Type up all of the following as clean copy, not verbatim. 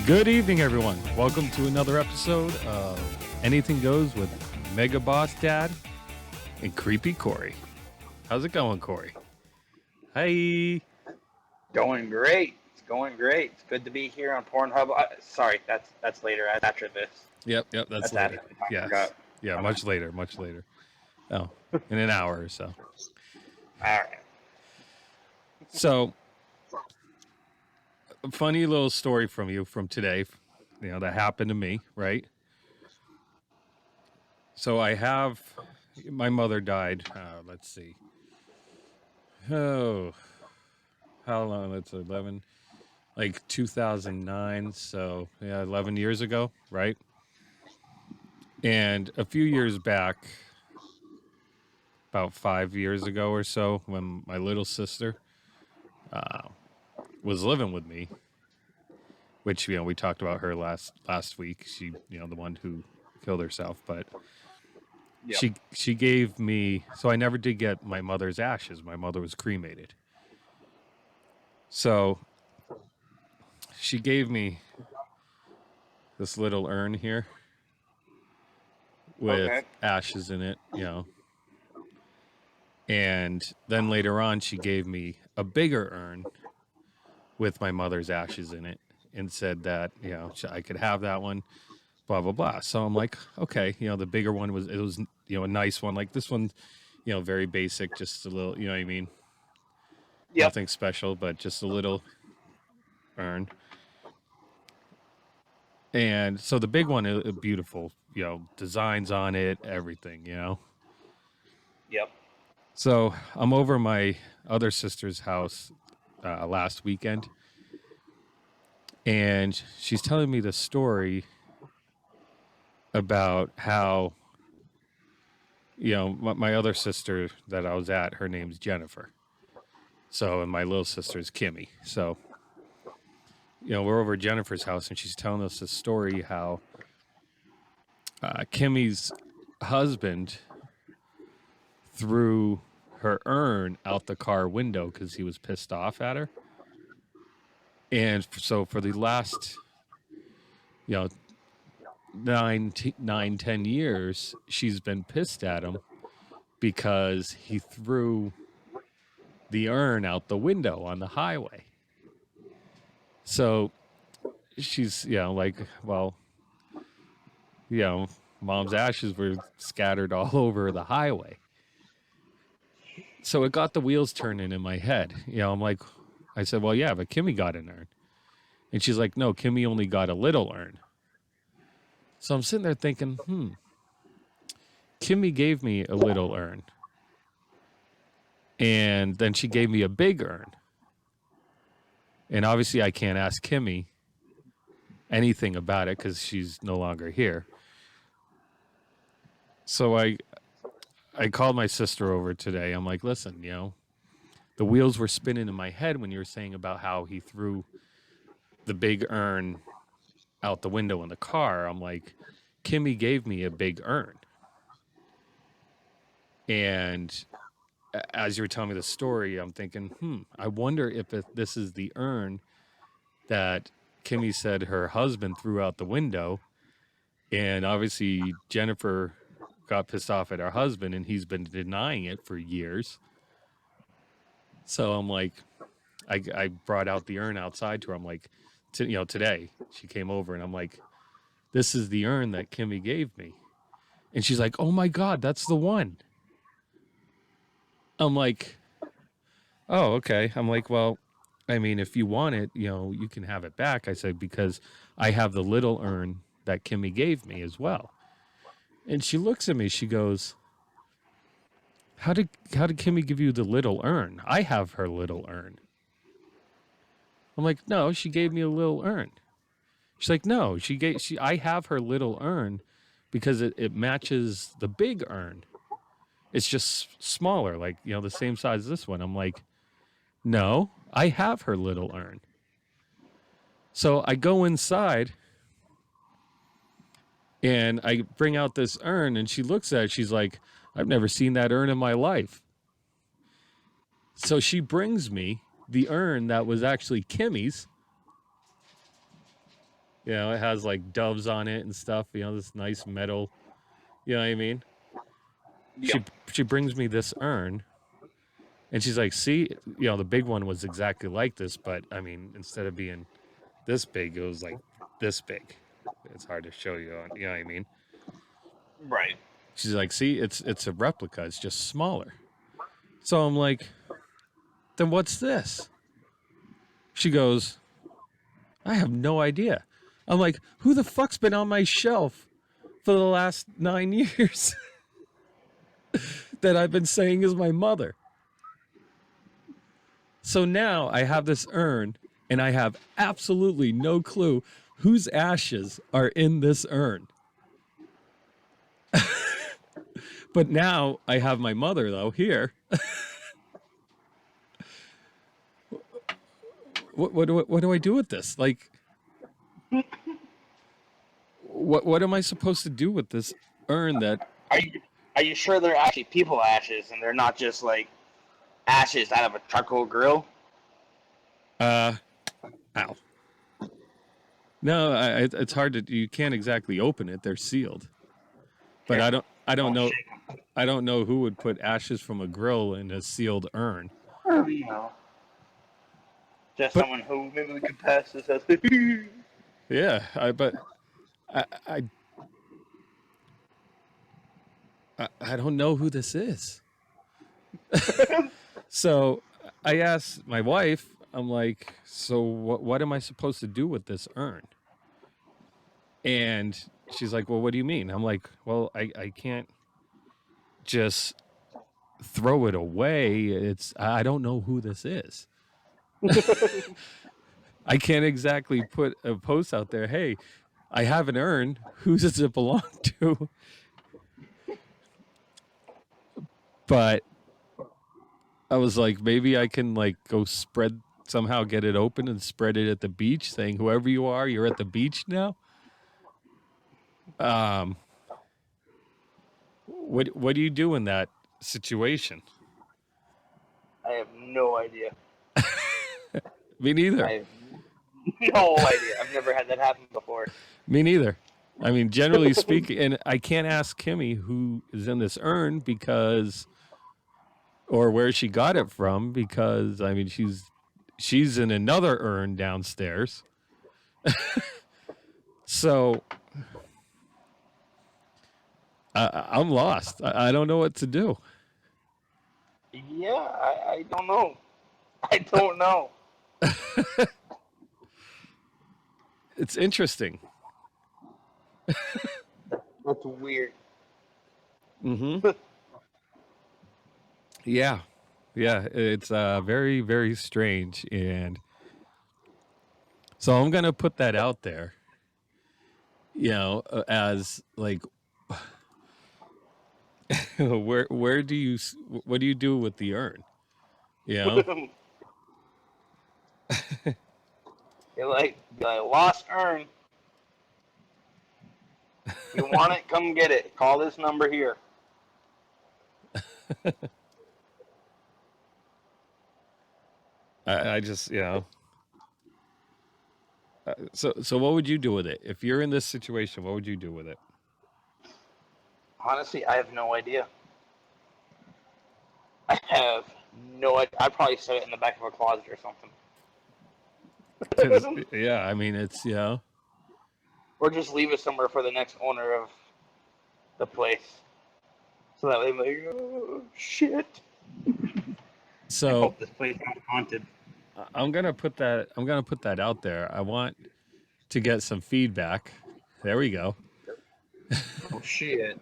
Good evening, everyone. Welcome to another episode of Anything Goes with Mega Boss Dad and Creepy Corey. How's it going, Corey? Hey. Going great. It's going great. It's good to be here on Pornhub. Sorry, that's later. After this. Yep, that's That's later. after this. I Yes. forgot. Yeah, much later. Oh, in an hour or so. All right. So, a funny little story from you from today, that happened to me, right? So, my mother died, let's see. Oh, how long? That's 11, like 2009. So, yeah, 11 years ago, right? And a few years back, about 5 years ago or so, when my little sister was living with me, which we talked about her last week. She, the one who killed herself, but Yep. she gave me. So I never did get my mother's ashes. My mother was cremated. So she gave me this little urn here with ashes in it, And then later on, she gave me a bigger urn with my mother's ashes in it and said that, I could have that one, blah, blah, blah. So I'm like, okay, the bigger one was a nice one. Like this one, very basic, just a little, you know what I mean? Yep. Nothing special, but just a little urn. And so the big one, beautiful, designs on it, everything, Yep. So I'm over my other sister's house last weekend, and she's telling me the story about how, my other sister that I was at, her name's Jennifer. So, and my little sister's Kimmy. So, we're over at Jennifer's house, and she's telling us this story how Kimmy's husband threw her urn out the car window because he was pissed off at her. And so for the last, 10 years, she's been pissed at him because he threw the urn out the window on the highway. So she's, like, well, mom's ashes were scattered all over the highway. So it got the wheels turning in my head. I'm like, I said, well, yeah, but Kimmy got an urn. And she's like, no, Kimmy only got a little urn. So I'm sitting there thinking, Kimmy gave me a little urn. And then she gave me a big urn. And obviously I can't ask Kimmy anything about it because she's no longer here. So I called my sister over today. I'm like, listen, the wheels were spinning in my head when you were saying about how he threw the big urn out the window in the car. I'm like, Kimmy gave me a big urn. And as you were telling me the story, I'm thinking, I wonder if this is the urn that Kimmy said her husband threw out the window. And obviously Jennifer got pissed off at her husband, and he's been denying it for years. So I'm like, I brought out the urn outside to her. I'm like, today she came over, and I'm like, this is the urn that Kimmy gave me. And she's like, oh my God, that's the one. I'm like, oh, okay. I'm like, well, I mean, if you want it, you can have it back. I said, because I have the little urn that Kimmy gave me as well. And she looks at me, she goes, How did Kimmy give you the little urn? I have her little urn. I'm like, no, she gave me a little urn. She's like, no, I have her little urn because it matches the big urn. It's just smaller, like, the same size as this one. I'm like, no, I have her little urn. So I go inside and I bring out this urn, and she looks at it. She's like, I've never seen that urn in my life. So she brings me the urn that was actually Kimmy's. You know, it has like doves on it and stuff. You know, this nice metal. You know what I mean? Yeah. She brings me this urn, and she's like, "See, you know, the big one was exactly like this, but I mean, instead of being this big, it was like this big. It's hard to show you. You know what I mean?" Right. She's like, "See, it's a replica. It's just smaller." So I'm like, "Then what's this?" She goes, "I have no idea." I'm like, "Who the fuck's been on my shelf for the last 9 years that I've been saying is my mother?" So now I have this urn, and I have absolutely no clue whose ashes are in this urn. But now I have my mother though here. What do I do with this? Like, what am I supposed to do with this urn that? Are you sure they're actually people ashes and they're not just like ashes out of a charcoal grill? Ow. No, it's hard to. You can't exactly open it. They're sealed. But Careful. I don't Don't know. shake them. I don't know who would put ashes from a grill in a sealed urn. You know, just But someone who maybe we could pass this as. yeah, but I, I I don't know who this is. So I asked my wife, I'm like, "So what am I supposed to do with this urn?" And she's like, "Well, what do you mean?" I'm like, "Well, I can't just throw it away. I don't know who this is. I can't exactly put a post out there, hey, I have an urn. Who does it belong to?" But I was like, maybe I can like go somehow get it open and spread it at the beach, saying, "Whoever you are, you're at the beach now." Um, what do you do in that situation? I have no idea. Me neither. I have no idea. I've never had that happen before. Me neither. I mean, generally speaking, and I can't ask Kimmy who is in this urn because, or where she got it from, because I mean, she's in another urn downstairs. So I'm lost. I don't know what to do. Yeah, I don't know. I don't know. It's interesting. That's weird. Mm-hmm. Yeah, yeah. It's very very strange, and so I'm gonna put that out there. You know, as like, where do you what do you do with the urn? You know. You're like lost urn. If you want it, come get it. Call this number here. I just so what would you do with it if you're in this situation? What would you do with it? Honestly, I have no idea. I have no idea. I'd probably set it in the back of a closet or something. Because yeah, I mean Or just leave it somewhere for the next owner of the place. So that way, like, oh, shit. I so hope this place not haunted. I'm gonna put that out there. I want to get some feedback. There we go. Oh, shit.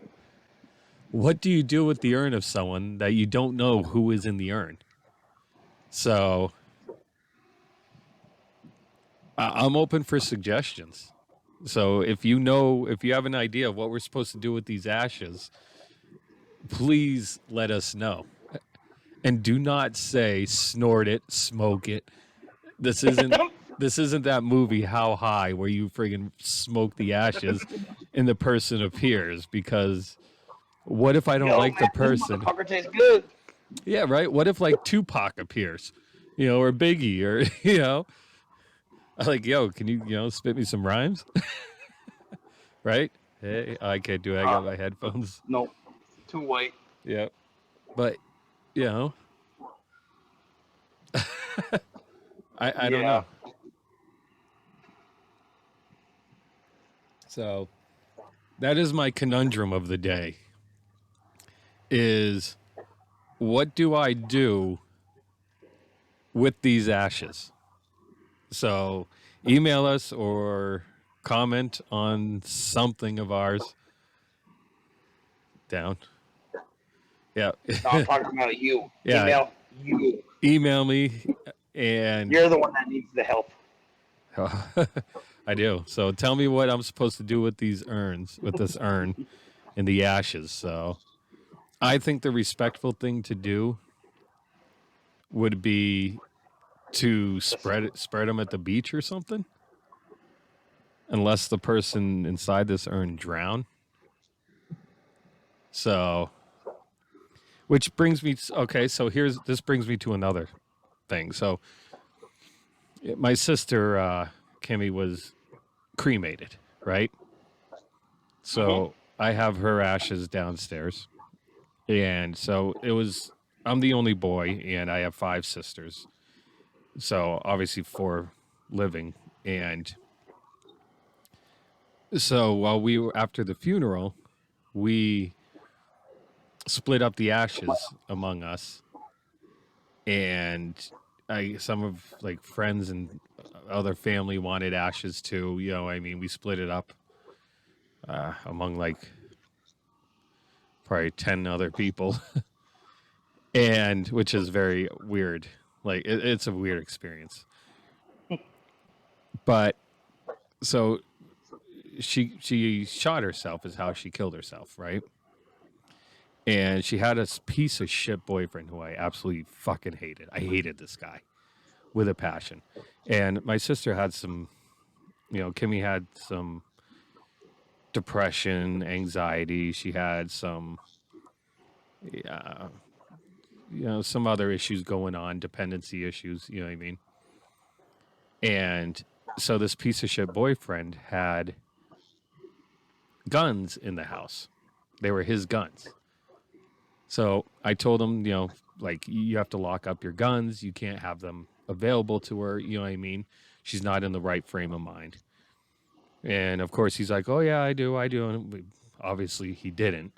What do you do with the urn of someone that you don't know who is in the urn? So I'm open for suggestions. So if you have an idea of what we're supposed to do with these ashes, please let us know. And do not say snort it, smoke it. This isn't that movie How High where you friggin' smoke the ashes and the person appears, because what if I don't Yo, like the man, this person? motherfucker tastes good. Yeah, right. What if like Tupac appears, or Biggie, or I'm like, yo, can you, spit me some rhymes? Right? Hey, I can't do it. I got my headphones. No, too white. Yeah. But, you know, I don't Yeah. know. So that is my conundrum of the day is what do I do with these ashes? So email us or comment on something of ours down. Yeah. No, I'm talking about you. Yeah. Email you. Email me and You're the one that needs the help. I do. So tell me what I'm supposed to do with with this urn and the ashes. So I think the respectful thing to do would be to spread them at the beach or something, unless the person inside this urn drown. So, which brings me okay. So this brings me to another thing. So my sister Kimmy was cremated, right? Mm-hmm. So I have her ashes downstairs, and so it was. I'm the only boy, and I have 5 sisters. So obviously 4 living, and so while we were after the funeral, we split up the ashes among us, and I some of like friends and other family wanted ashes too. I mean, we split it up among like probably 10 other people, and which is very weird. Like it's a weird experience. But so she shot herself is how she killed herself, right? And she had a piece of shit boyfriend who I absolutely fucking hated. I hated this guy with a passion. And my sister had some, Kimmy had some depression, anxiety. She had some, uh, some other issues going on, dependency issues. You know what I mean? And so this piece of shit boyfriend had guns in the house. They were his guns. So I told him, like you have to lock up your guns. You can't have them available to her. You know what I mean? She's not in the right frame of mind. And of course, he's like, "Oh yeah, I do. And obviously, he didn't,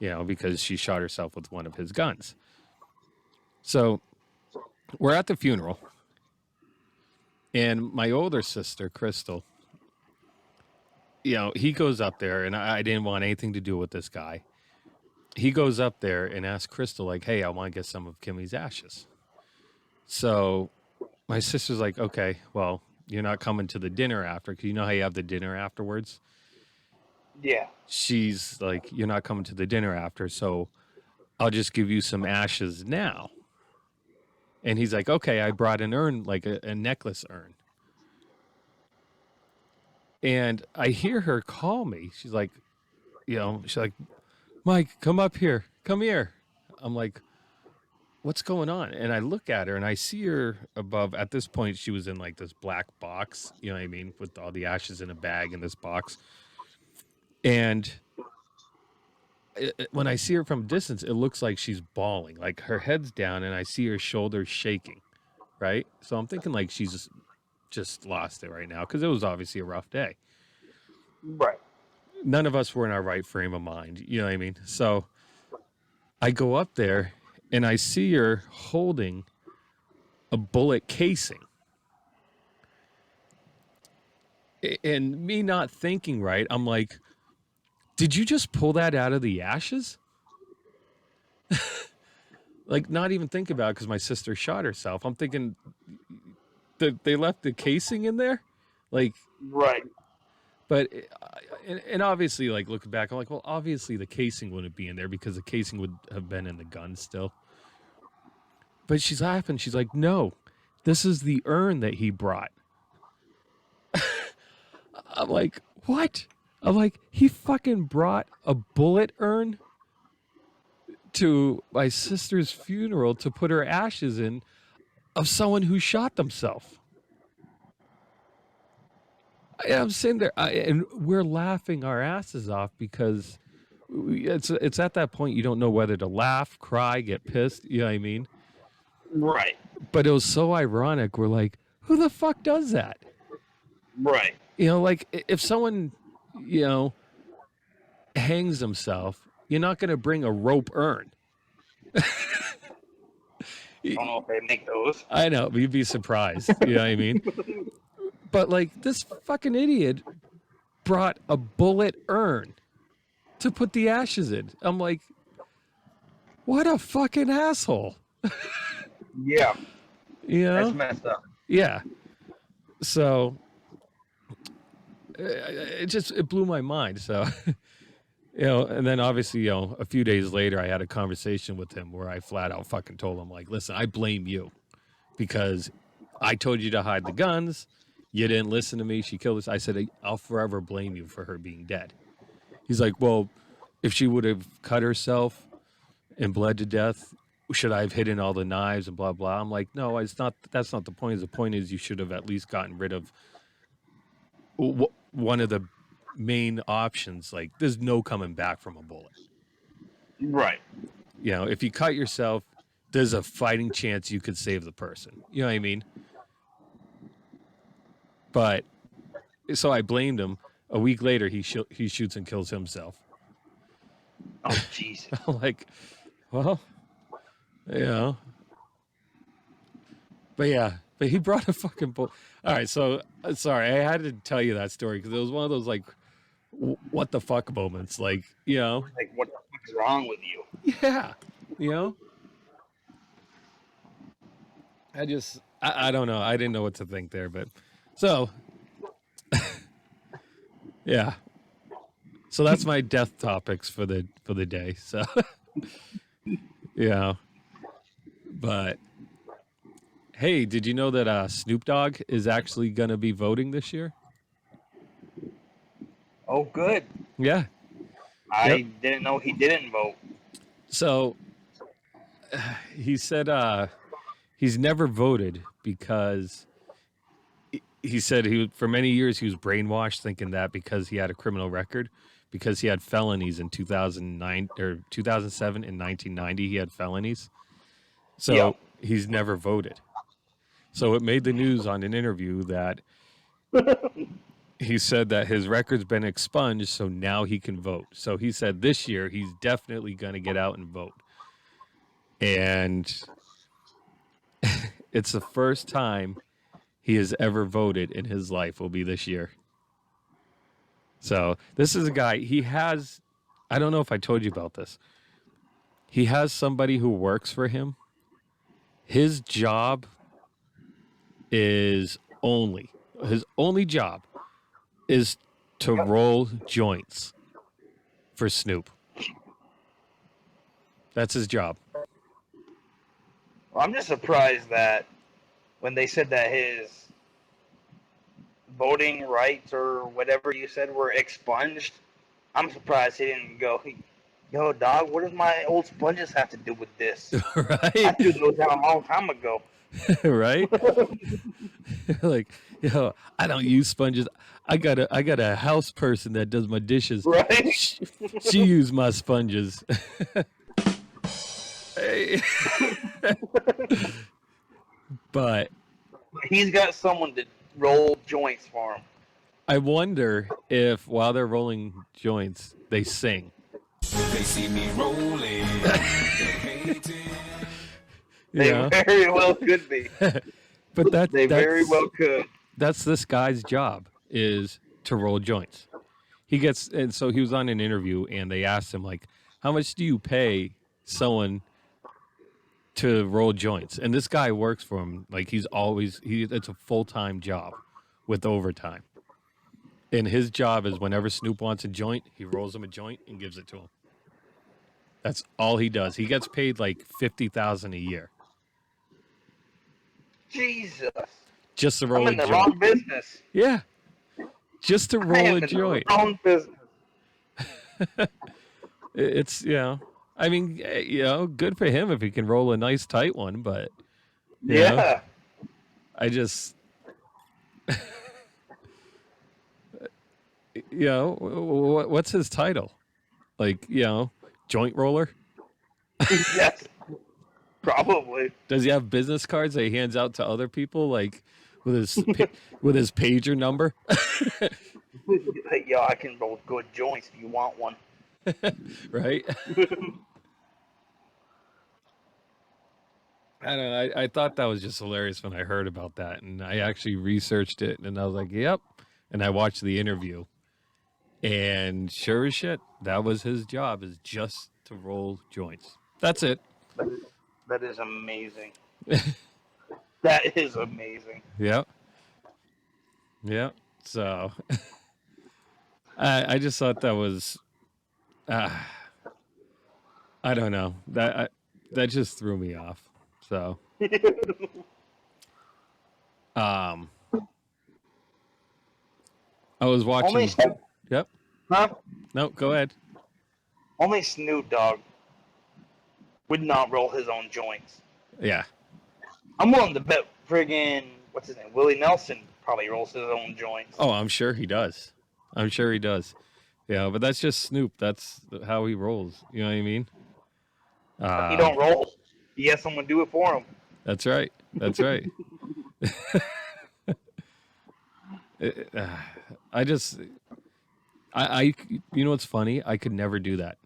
because she shot herself with one of his guns. So we're at the funeral, and my older sister, Crystal, he goes up there, and I didn't want anything to do with this guy. He goes up there and asks Crystal, like, "Hey, I want to get some of Kimmy's ashes." So my sister's like, "Okay, well, you're not coming to the dinner after, because you know how you have the dinner afterwards." Yeah. She's like, "You're not coming to the dinner after, so I'll just give you some ashes now." And he's like, "Okay, I brought an urn, like a necklace urn." And I hear her call me. She's like, "Mike, come up here. Come here." I'm like, "What's going on?" And I look at her and I see her above. At this point, she was in like this black box, you know what I mean, with all the ashes in a bag in this box. And when I see her from a distance, it looks like she's bawling. Like her head's down and I see her shoulders shaking, right? So I'm thinking like she's just lost it right now because it was obviously a rough day. Right. None of us were in our right frame of mind. You know what I mean? So I go up there and I see her holding a bullet casing. And me not thinking right, I'm like, did you just pull that out of the ashes? Like, not even thinking about it because my sister shot herself. I'm thinking that they left the casing in there. Like, Right. but and obviously, like looking back, I'm like, well, obviously the casing wouldn't be in there because the casing would have been in the gun still. But she's laughing. She's like, no, this is the urn that he brought. I'm like, what? I'm like, he fucking brought a bullet urn to my sister's funeral to put her ashes in of someone who shot themselves. I'm sitting there, and we're laughing our asses off because it's at that point you don't know whether to laugh, cry, get pissed. You know what I mean? Right. But it was so ironic. We're like, who the fuck does that? Right. You know, like if someone, you know, hangs himself, you're not going to bring a rope urn. I don't know if they make those. I know, but you'd be surprised. You know what I mean? But like this fucking idiot brought a bullet urn to put the ashes in. I'm like, what a fucking asshole. Yeah. You know? That's messed up. Yeah. So it blew my mind. So, you know, and then obviously, you know, a few days later, I had a conversation with him where I flat out fucking told him, like, listen, I blame you because I told you to hide the guns. You didn't listen to me. She killed us. I said, I'll forever blame you for her being dead. He's like, well, if she would have cut herself and bled to death, should I have hidden all the knives and blah, blah? I'm like, no, it's not. That's not the point. The point is you should have at least gotten rid of one of the main options. Like, there's no coming back from a bullet. Right. You know, if you cut yourself, there's a fighting chance you could save the person. You know what I mean? But so I blamed him. A week later, he shoots and kills himself. Oh, jeez. I'm like, well, you know. But yeah, but he brought a fucking bull. All right, so sorry, I had to tell you that story because it was one of those like, what the fuck moments. Like, you know, Like, what the fuck is wrong with you? yeah, you know. I don't know. I didn't know what to think there, but so yeah. So that's my death topics for the day. So yeah. But hey, did you know that Snoop Dogg is actually going to be voting this year? Oh, good. Yeah. I didn't know he didn't vote. So he said he's never voted because he said for many years he was brainwashed thinking that because he had a criminal record, because he had felonies in 2009 or 2007 and 1990 he had felonies. So he's never voted. So it made the news on an interview that he said that his record's been expunged, so now he can vote. So he said this year he's definitely going to get out and vote. And it's the first time he has ever voted in his life will be this year. So this is a guy, he has, I don't know if I told you about this. He has somebody who works for him. His job is his only job is to roll joints for Snoop. That's his job. Well, I'm just surprised that when they said that his voting rights or whatever you said were expunged, I'm surprised he didn't go, yo, dog, what does my old sponges have to do with this? Right? I threw those out a long time ago. Right? Like, yo, I don't use sponges. I got a house person that does my dishes. Right? She used my sponges. Hey. But he's got someone to roll joints for him. I wonder if while they're rolling joints, they sing. They see me rolling. They very well could be. But they very well could. That's this guy's job, is to roll joints. And so he was on an interview and they asked him, like, how much do you pay someone to roll joints? And this guy works for him. Like, it's a full-time job with overtime. And his job is whenever Snoop wants a joint, he rolls him a joint and gives it to him. That's all he does. He gets paid like $50,000 a year. Jesus. Just to roll I'm in a the joint. wrong business. Yeah. Just to roll a in joint. The wrong business. It's, I mean, good for him if he can roll a nice tight one, but yeah. I just you know, what's his title? Like, you know, joint roller? Yes, probably. Does he have business cards that he hands out to other people, like with his pager number? Like, yo, I can roll good joints if you want one. Right? I don't know. I thought that was just hilarious when I heard about that, and I actually researched it, and I was like, "Yep." And I watched the interview, and sure as shit, that was his job, is just to roll joints. That's it. That is amazing. That is amazing. Yep. Yep. So I just thought that was, uh, I don't know, that just threw me off. So um, I was Only watching. Snoop, Yep. huh? No, go ahead. Only Snoop Dogg would not roll his own joints. Yeah. I'm willing to bet friggin' what's his name, Willie Nelson probably rolls his own joints. Oh, I'm sure he does. I'm sure he does. Yeah, but that's just Snoop. That's how he rolls. You know what I mean? He don't roll. He has someone do it for him. That's right. That's right. I just, you know what's funny? I could never do that.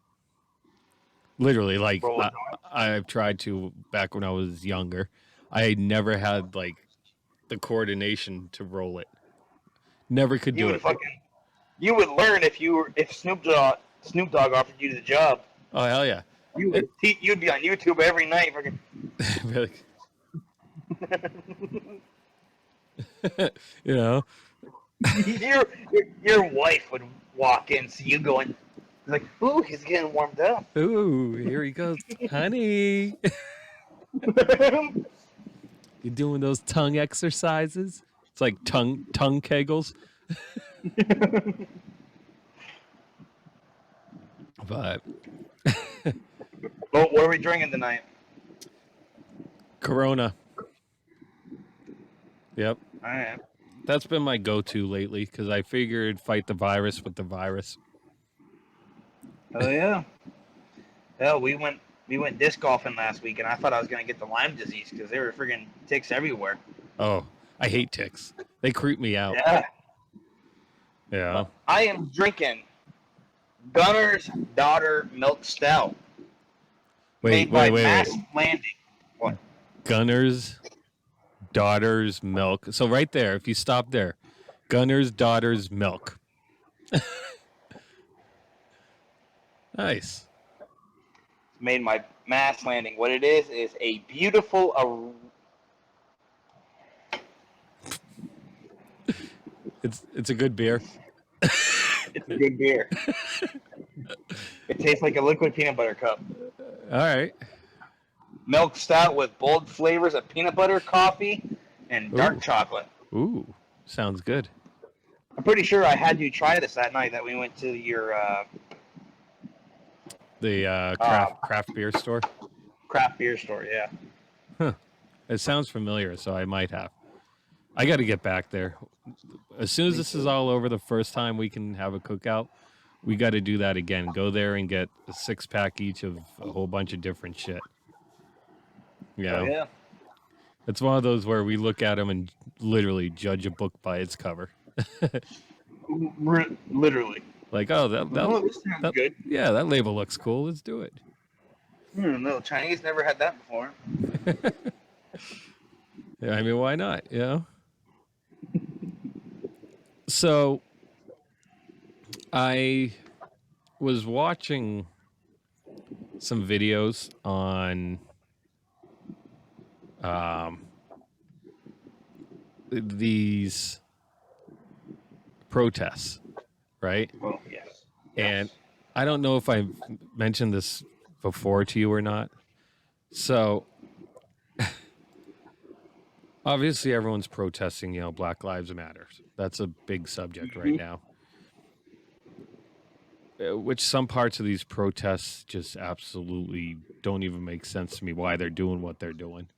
Literally, like Roll a I've tried to back when I was younger. I never had like the coordination to roll it. Never could You do would it. fucking, you would learn if Snoop Dogg offered you the job. Oh hell yeah! You'd be on YouTube every night. Fucking. Like, you know, your wife would walk in, see you going, like, ooh, he's getting warmed up. ooh, here he goes, honey. You doing those tongue exercises? It's like tongue kegels. But What are we drinking tonight? Corona. Yep. All right. That's been my go-to lately because I figured fight the virus with the virus. Oh yeah. Hell, we went disc golfing last week, and I thought I was gonna get the Lyme disease because there were friggin' ticks everywhere. Oh, I hate ticks. They creep me out. Yeah. Yeah. I am drinking Gunner's Daughter Milk Stout. Wait. made by Mass Landing. What? Gunner's Daughter's Milk. So right there, if you stop there, Gunner's Daughter's Milk. Nice. It's made by Mass Landing. What it is a beautiful. It's a good beer. It's a good beer. It tastes like a liquid peanut butter cup. All right. Milk stout with bold flavors of peanut butter, coffee, and dark Ooh. chocolate. Ooh, sounds good. I'm pretty sure I had you try this that night that we went to your The craft beer store. craft beer store. Yeah. It sounds familiar, so I might have. I got to get back there. As soon as this is all over, the first time we can have a cookout, we got to do that again. Go there and get a 6-pack each of a whole bunch of different shit. Yeah. Oh, yeah. It's one of those where we look at them and literally judge a book by its cover. Literally. Like, oh, that this sounds good. yeah, that label looks cool. Let's do it. No, Chinese never had that before. Yeah, I mean, why not? You know. So, I was watching some videos on these protests, right? Well, yes. And I don't know if I mentioned this before to you or not. So, obviously, everyone's protesting, Black Lives Matter. That's a big subject right now. Which some parts of these protests just absolutely don't even make sense to me why they're doing what they're doing.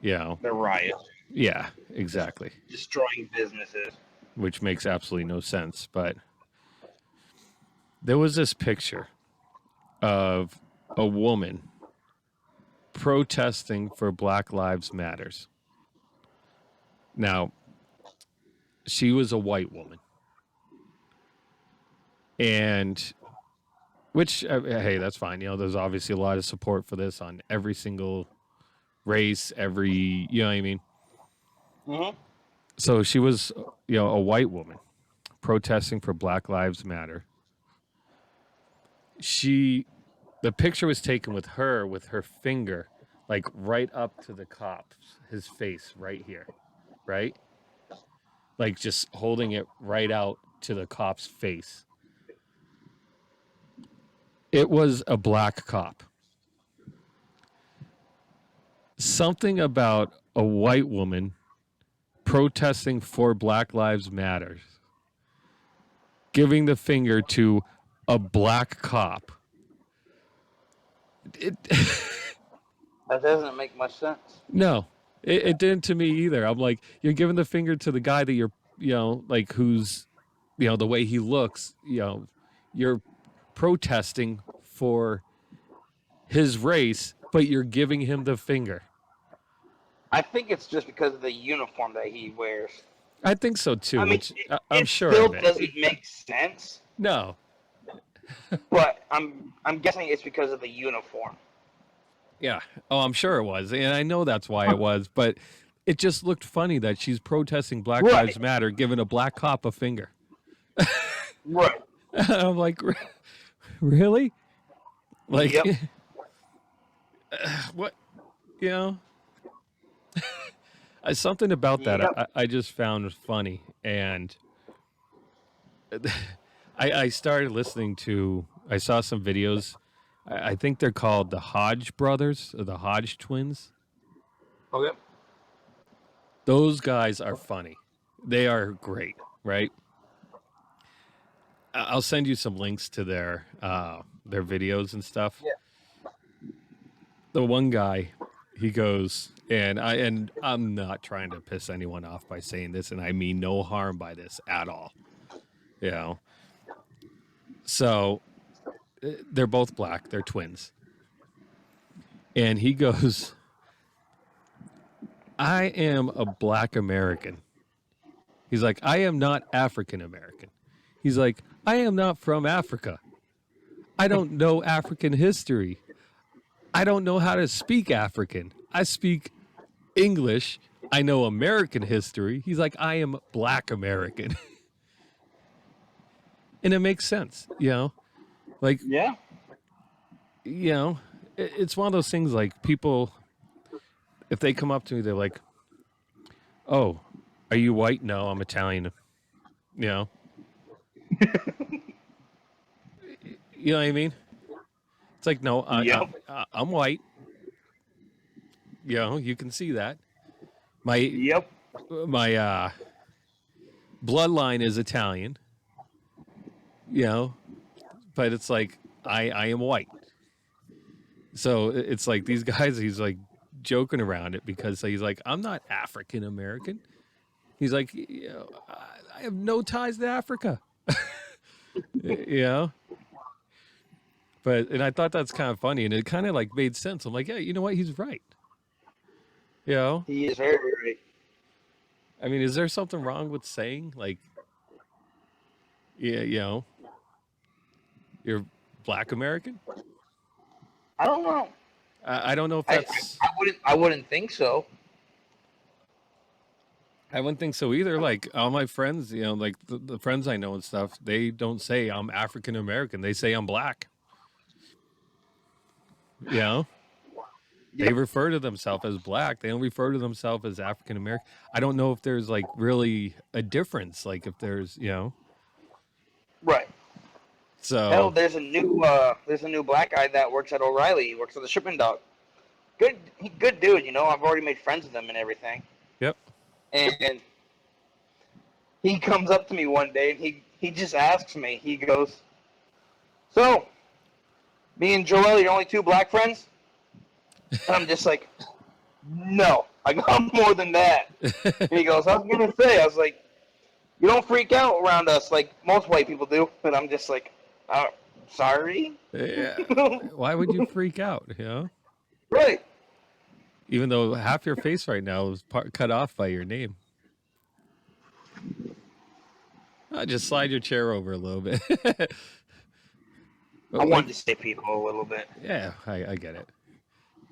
The riots. Yeah, exactly. Destroying businesses. Which makes absolutely no sense. But There was this picture of a woman protesting for Black Lives Matters. Now, she was a white woman. And which hey, that's fine. You know, there's obviously a lot of support for this on every single race, every, you know what I mean? Mm-hmm. So she was, you know, a white woman protesting for Black Lives Matter. The picture was taken with her finger like right up to the cop's his face right here, right? Like just holding it right out to the cop's face. It was a black cop. Something about a white woman protesting for Black Lives Matter, giving the finger to a black cop. That doesn't make much sense. No, it didn't to me either. I'm like, you're giving the finger to the guy that you're, you know, like who's, you know, the way he looks, you know, you're protesting for his race, but you're giving him the finger. I think it's just because of the uniform that he wears. I think so too, I mean, which I'm sure still of it. doesn't make sense, No, but I'm guessing it's because of the uniform. yeah. Oh, I'm sure it was. And I know that's why it was, but it just looked funny that she's protesting Black Right. Lives Matter, giving a black cop a finger. Right. I'm like, really? Like, Yep. what? You know? Something about that Yep. I just found funny. And I started listening to, I saw some videos. I think they're called the Hodge brothers or the Hodge twins. Okay. Those guys are funny. They are great, right? I'll send you some links to their videos and stuff. Yeah. The one guy, he goes, and I'm not trying to piss anyone off by saying this, and I mean no harm by this at all. You know. So they're both black, they're twins. And he goes, I am a black American. He's like, I am not African American. He's like, I am not from Africa. I don't know African history. I don't know how to speak African. I speak English. I know American history. He's like, I am black American. And it makes sense, you know? Like, Yeah. you know, it's one of those things like people, if they come up to me, they're like, oh, are you white? No, I'm Italian. You know? You know what I mean? It's like, no, Yep. I'm white. You know, you can see that. My Yep. bloodline is Italian. You know, but it's like I am white. So it's like these guys, he's like joking around it because he's like, I'm not African American. He's like, you know, I have no ties to Africa. You know? And I thought that's kind of funny, and it kind of like made sense. I'm like, yeah, you know what? He's right. You know? He is very right. I mean, is there something wrong with saying like, yeah, you know, you're black American? I don't know. I don't know if that's. I wouldn't think so. I wouldn't think so either. Like all my friends, you know, like the friends I know and stuff, they don't say I'm African American. They say I'm black. You know? They refer to themselves as black. They don't refer to themselves as African American. I don't know if there's like really a difference. Like if there's, you know. Right. So Hell, there's a new black guy that works at O'Reilly. He works at the shipping dock. Good dude. You know, I've already made friends with him and everything. Yep. And he comes up to me one day and he just asks me. He goes, "So, me and Joel, you're only two black friends?" And I'm just like, "No, I got more than that." And he goes, "I was gonna say," I was like, "You don't freak out around us like most white people do." And I'm just like, Uh, sorry? Yeah. Why would you freak out? You know, Right. even though half your face right now is cut off by your name. Just slide your chair over a little bit. I wanted to stay people a little bit. Yeah, I get it.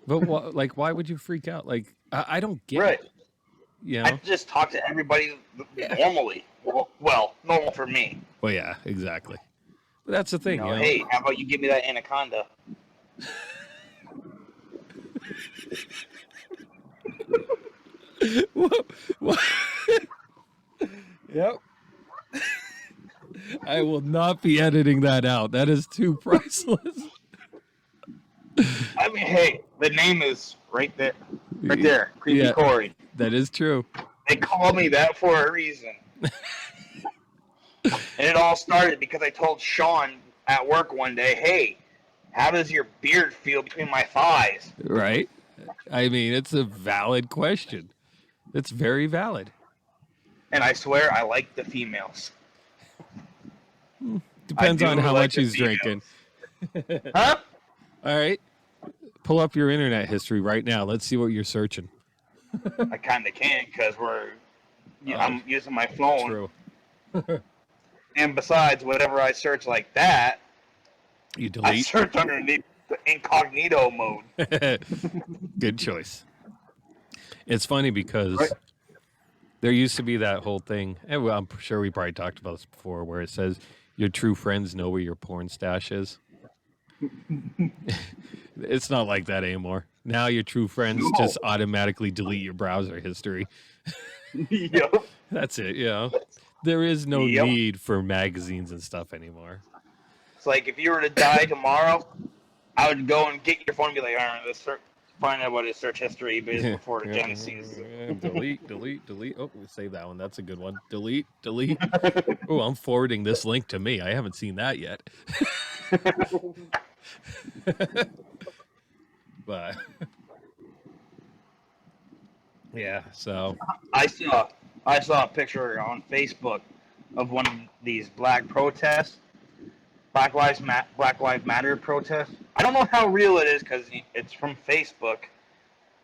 But why would you freak out? Like, I don't get Right. it. You I know? just talk to everybody Yeah. normally. Well, normal for me. Well, yeah, exactly. But that's the thing, You you know, know. hey, how about you give me that anaconda? What? Yep. I will not be editing that out. That is too priceless. I mean, hey, the name is right there. Right there. Creepy Yeah. Corey. That is true. They call me that for a reason. And it all started because I told Sean at work one day, hey, how does your beard feel between my thighs? Right? I mean, it's a valid question. It's very valid. And I swear I like the females. Depends I on do how like much the he's drinking. Huh? All right. Pull up your internet history right now. Let's see what you're searching. I kind of can't because Oh, I'm using my phone. True. And besides, whatever I search like that, You I delete. search underneath the incognito mode. Good choice. It's funny because Right. there used to be that whole thing, and well, I'm sure we probably talked about this before, where it says your true friends know where your porn stash is. It's not like that anymore. Now your true friends No. just automatically delete your browser history. Yep. That's it, you know. There is no Yep. need for magazines and stuff anymore. It's like if you were to die tomorrow, I would go and get your phone and be like, all right, let's find out what his search history is before Jen sees it. delete. Oh, save that one. That's a good one. Delete. Oh, I'm forwarding this link to me. I haven't seen that yet. But yeah, so I saw a picture on Facebook of one of these black protests, Black Lives Matter protests. I don't know how real it is because it's from Facebook,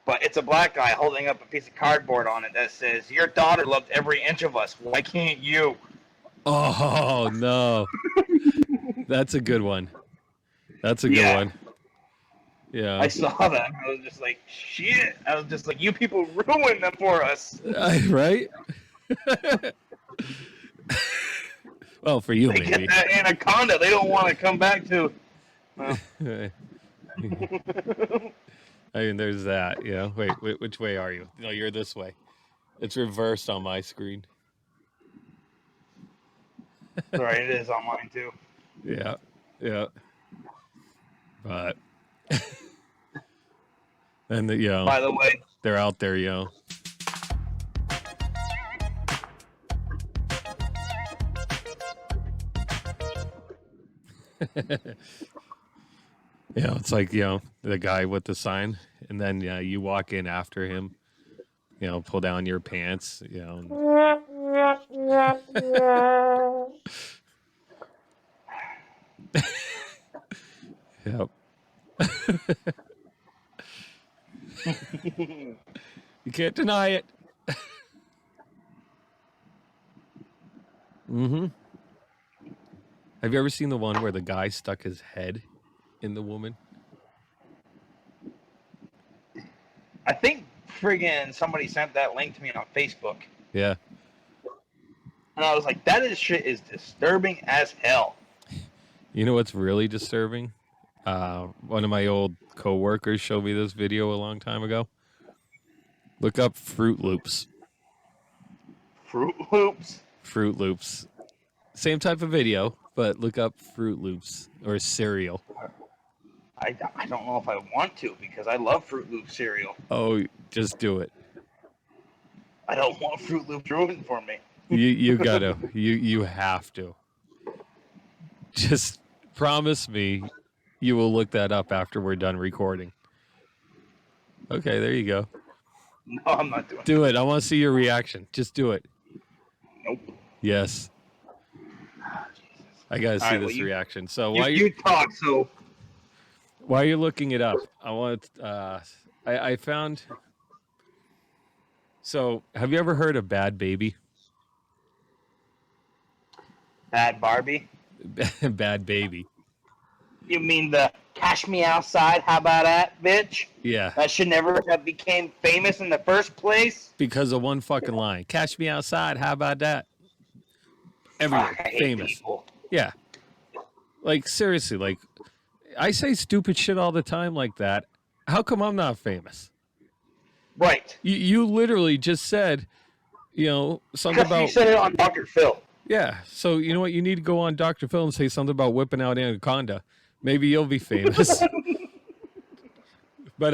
but it's a black guy holding up a piece of cardboard on it that says, "Your daughter loved every inch of us. Why can't you?" oh no. That's a good one. That's a good Yeah. one. Yeah. I saw that. I was just like, shit. I was just like, you people ruined them for us. Right? Well, for you They maybe. get that anaconda. They don't want to come back to. Well. I mean, there's that. You know, wait, which way are you? No, you're this way. It's reversed on my screen. Right, it is on mine too. Yeah. But and you know, By the way, they're out there, you know. You know, it's like, you know, the guy with the sign, and then you walk in after him, you know, pull down your pants, you know. Yep. You can't deny it. Mm-hmm. Have you ever seen the one where the guy stuck his head in the woman? I think friggin' somebody sent that link to me on Facebook, Yeah. and I was like, that shit is disturbing as hell. You know what's really disturbing? One of my old coworkers showed me this video a long time ago. Look up Fruit Loops. Fruit Loops. Fruit Loops. Same type of video, but look up Fruit Loops or cereal. I don't know if I want to because I love Fruit Loops cereal. Oh, just do it. I don't want Fruit Loops ruined for me. You gotta. You have to. Just promise me you will look that up after we're done recording. Okay, there you go. No, I'm not doing it. Do it. I want to see your reaction. Just do it. Nope. Yes. Ah, Jesus. I gotta see Alright, well, this you- reaction. So You talk, so while you're looking it up, I want I found. So have you ever heard of Bad Baby? bad Barbie. Bad Baby. You mean the cash me outside? How about that, bitch? Yeah, That should never have became famous in the first place. because of one fucking line. Catch me outside. How about that? Everywhere, Fuck, I hate famous. people. Yeah, like seriously, like I say stupid shit all the time like that. How come I'm not famous? Right. You literally just said, something Because you about said it on Dr. Phil. yeah. So you know what? You need to go on Dr. Phil and say something about whipping out Anaconda. Maybe you'll be famous. But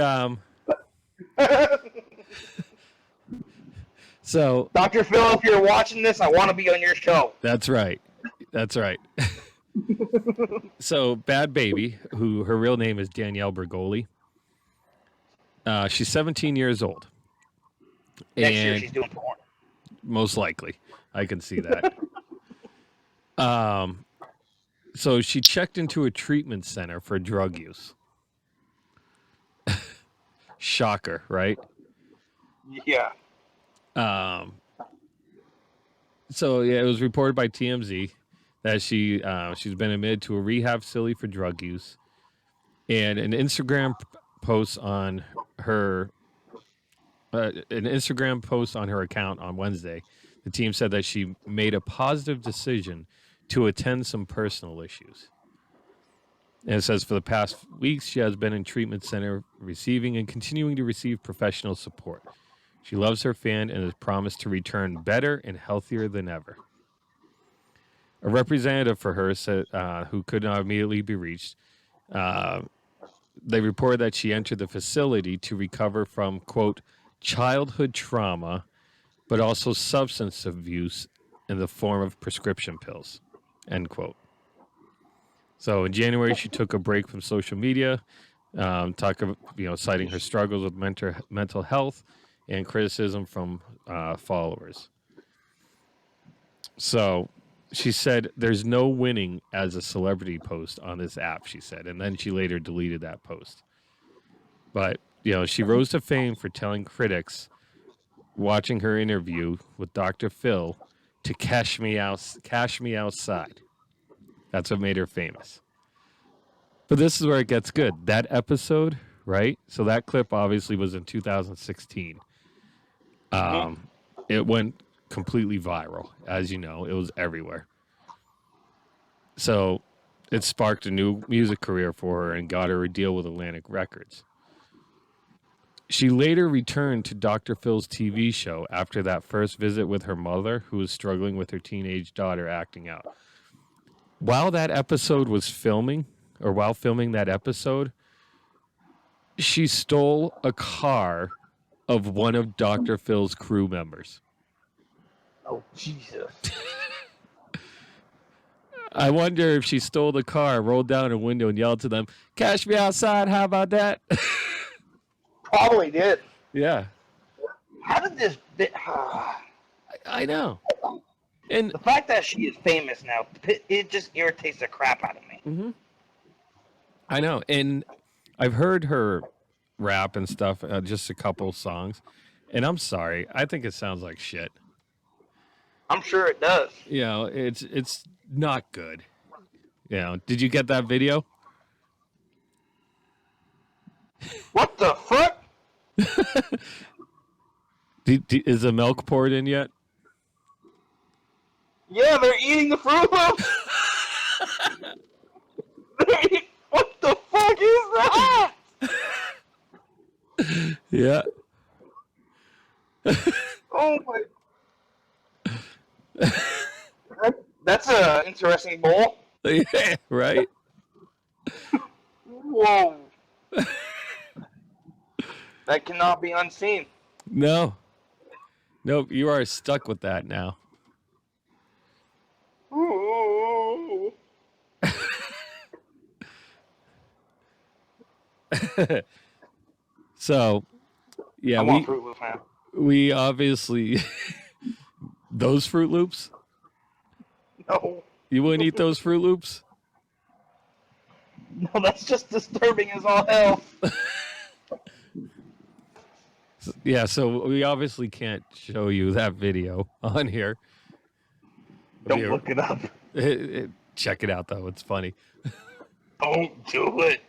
so Dr. Phil, if you're watching this, I want to be on your show. that's right. That's right. So Bad Baby, who her real name is Danielle Bergoli, she's 17 years old. Next year, And she's doing porn. most likely, I can see that. So she checked into a treatment center for drug use. Shocker, right? Yeah. So yeah, it was reported by TMZ that she's been admitted to a rehab facility for drug use, and an Instagram post on her account on Wednesday, the team said that she made a positive decision to attend some personal issues. And it says for the past weeks, she has been in treatment center receiving and continuing to receive professional support. She loves her fan and has promised to return better and healthier than ever. A representative for her said, who could not immediately be reached, they reported that she entered the facility to recover from, quote, childhood trauma, but also substance abuse in the form of prescription pills, end quote. So in January, she took a break from social media, citing her struggles with mental health and criticism from followers. So she said, "There's no winning as a celebrity post on this app," she said, and then she later deleted that post. But she rose to fame for telling critics watching her interview with Dr. Phil to cash me outside. That's what made her famous. But this is where it gets good. That episode, right? So that clip obviously was in 2016. It went completely viral. As you know, it was everywhere. So it sparked a new music career for her and got her a deal with Atlantic Records. She later returned to Dr. Phil's TV show after that first visit with her mother, who was struggling with her teenage daughter acting out. While filming that episode, she stole a car of one of Dr. Phil's crew members. Oh, Jesus. I wonder if she stole the car, rolled down her window, and yelled to them, "Cash me outside, how about that?" Probably did. Yeah, How did this... I know. And The fact that she is famous now, it just irritates the crap out of me. I know. And I've heard her rap and stuff, just a couple songs. And I'm sorry, I think it sounds like shit. I'm sure it does. It's not good. Did you get that video? What the fuck? Is the milk poured in yet? Yeah, they're eating the Fruit Loops. What the fuck is that? Yeah. Oh my. That's a interesting bowl. Yeah, right? Whoa. That cannot be unseen. No. Nope, you are stuck with that now. Ooh. So, yeah, I want Fruit Loops now. we obviously those Fruit Loops. No. You wouldn't eat those Fruit Loops? No, that's just disturbing as all hell. Yeah, so we obviously can't show you that video on here. Don't Here, look it up. check it out, though. It's funny. Don't do it.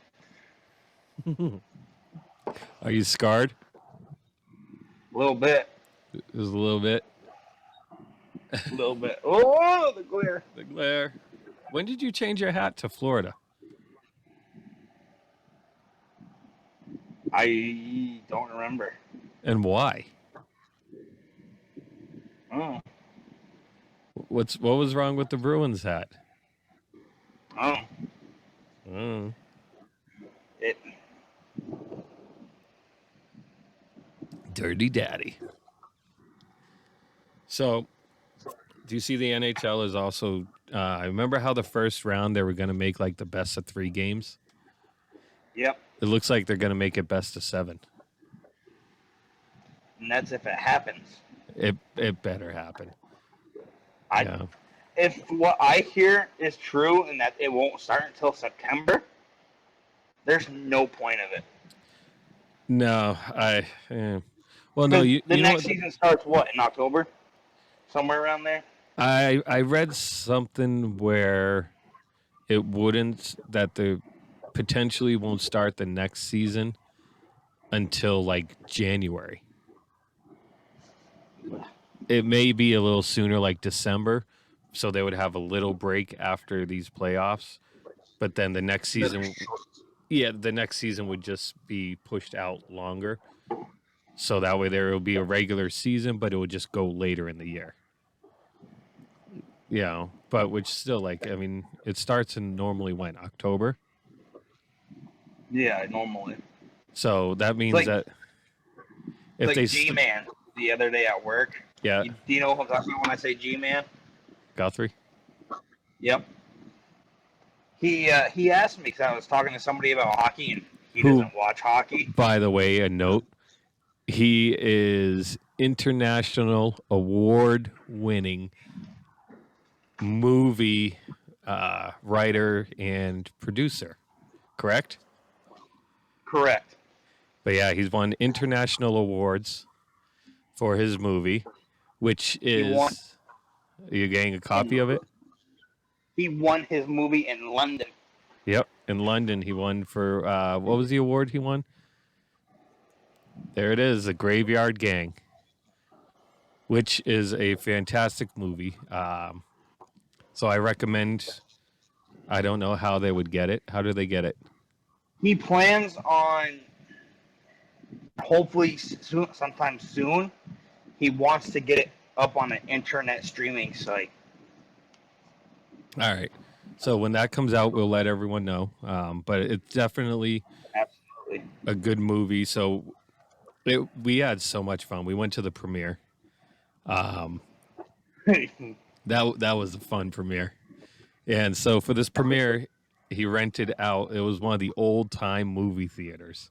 Are you scarred? A little bit. Just a little bit. A little bit. Oh, the glare. The glare. When did you change your hat to Florida? I don't remember. And why? Oh. What was wrong with the Bruins hat? Oh. Mm. It. Dirty Daddy. So, do you see the NHL is also? I remember how the first round they were going to make like the best of 3 games. Yep. It looks like they're going to make it best of 7. And that's if it happens. It better happen. Yeah. If what I hear is true and that it won't start until September, there's no point of it. No, well, no, The you know next what? season starts what, in October? Somewhere around there? I read something where it wouldn't that the potentially won't start the next season until like January. It may be a little sooner, like December, so they would have a little break after these playoffs. But then the next season, the next season would just be pushed out longer. So that way there will be a regular season, but it would just go later in the year. Yeah, but which still like, I mean, it starts in normally when? October? Yeah, normally. So that means like- that if Like they G-Man the other day at work. yeah, Do you know what I'm talking about when I say G-Man? Guthrie. Yep. He asked me because I was talking to somebody about hockey and he Who? doesn't watch hockey. By the way, a note: he is international award-winning movie writer and producer. Correct? Correct. But yeah, he's won international awards for his movie, which is. won- Are you getting a copy of it? He won his movie in London. Yep, in London he won for what was the award he won? There it is, The Graveyard Gang, which is a fantastic movie. So I recommend. I don't know how they would get it. How do they get it? He plans on hopefully sometime soon. He wants to get it up on an internet streaming site. All right. So when that comes out, we'll let everyone know. But it's definitely Absolutely. a good movie. So we had so much fun. We went to the premiere. That was a fun premiere. And so for this premiere, he rented out. It was one of the old time movie theaters.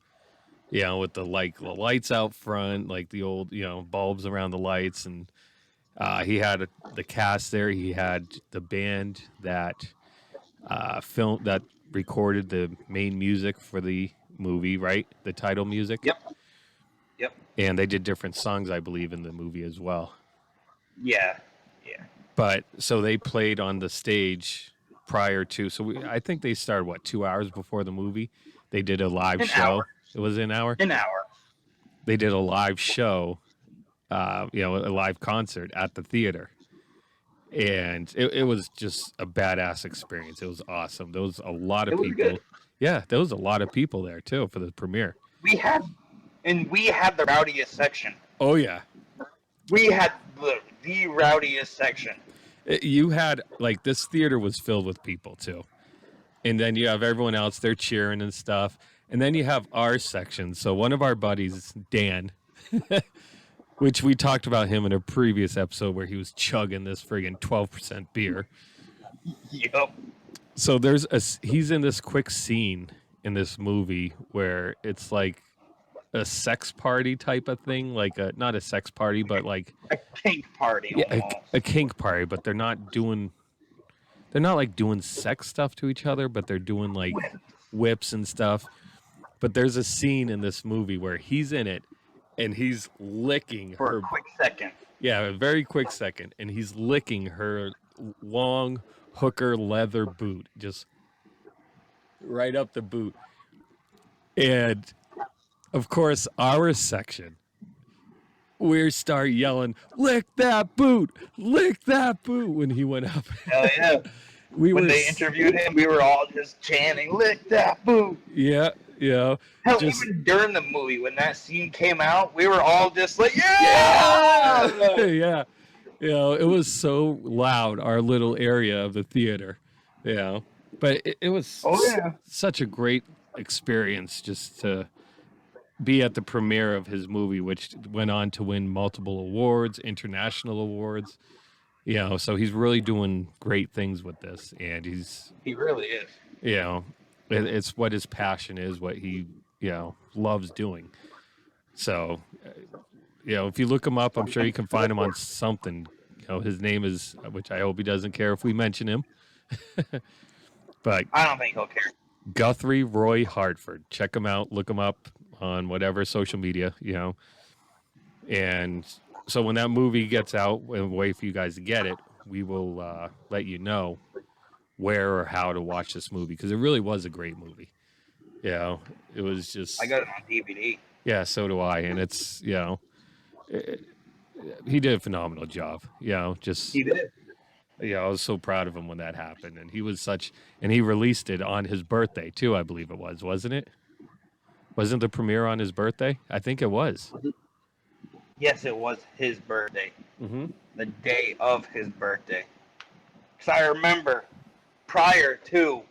Yeah, with the lights out front, like the old bulbs around the lights, and he had the cast there. He had the band that recorded the main music for the movie, right? The title music. Yep. And they did different songs, I believe, in the movie as well. Yeah. But so they played on the stage prior to. So I think they started 2 hours before the movie. They did a live show. Hour. It was an hour. An hour. They did a live show, a live concert at the theater, and it was just a badass experience. It was awesome. There was a lot of It was people. good. Yeah, there was a lot of people there too for the premiere. We had the rowdiest section. Oh yeah, We had the rowdiest section. you had this theater was filled with people too, and then you have everyone else they're cheering and stuff, and then you have our section. So one of our buddies, Dan, which we talked about him in a previous episode where he was chugging this friggin' 12% beer. Yep. So he's in this quick scene in this movie where it's like a sex party type of thing, not a sex party, but like A kink party yeah, almost. a kink party, but they're not doing they're not like doing sex stuff to each other, but they're doing like whips and stuff. But there's a scene in this movie where he's in it and he's licking For a her. quick second. Yeah, a very quick second, and he's licking her long hooker leather boot, just right up the boot. And of course, our section, we start yelling, "Lick that boot! Lick that boot!" when he went up. Hell yeah. We When were they interviewed him, we were all just chanting, "Lick that boot!" Yeah, yeah. Hell, Just even during the movie, when that scene came out, we were all just like, "Yeah!" yeah. You know, it was so loud, our little area of the theater. You know. But it was Oh, yeah. such a great experience just to be at the premiere of his movie, which went on to win multiple awards, international awards. You know, so he's really doing great things with this, and he's, He really is. you know, it's what his passion is, what he, you know, loves doing. So, you know, if you look him up, I'm sure you can find him on something. You know, his name is, which I hope he doesn't care if we mention him, but I don't think he'll care. Guthrie Roy Hartford. Check him out. Look him up on whatever social media, you know. And so when that movie gets out, and a way for you guys to get it, we will let you know where or how to watch this movie, because it really was a great movie. You know, it was just. I got it on DVD. Yeah, so do I. And it's, you know, he did a phenomenal job. You know, just. He did. Yeah, I was so proud of him when that happened. And he was such. And he released it on his birthday, too, I believe it was, wasn't it? Wasn't the premiere on his birthday? I think it was. Yes, it was his birthday. Mm-hmm. The day of his birthday. Because I remember prior to,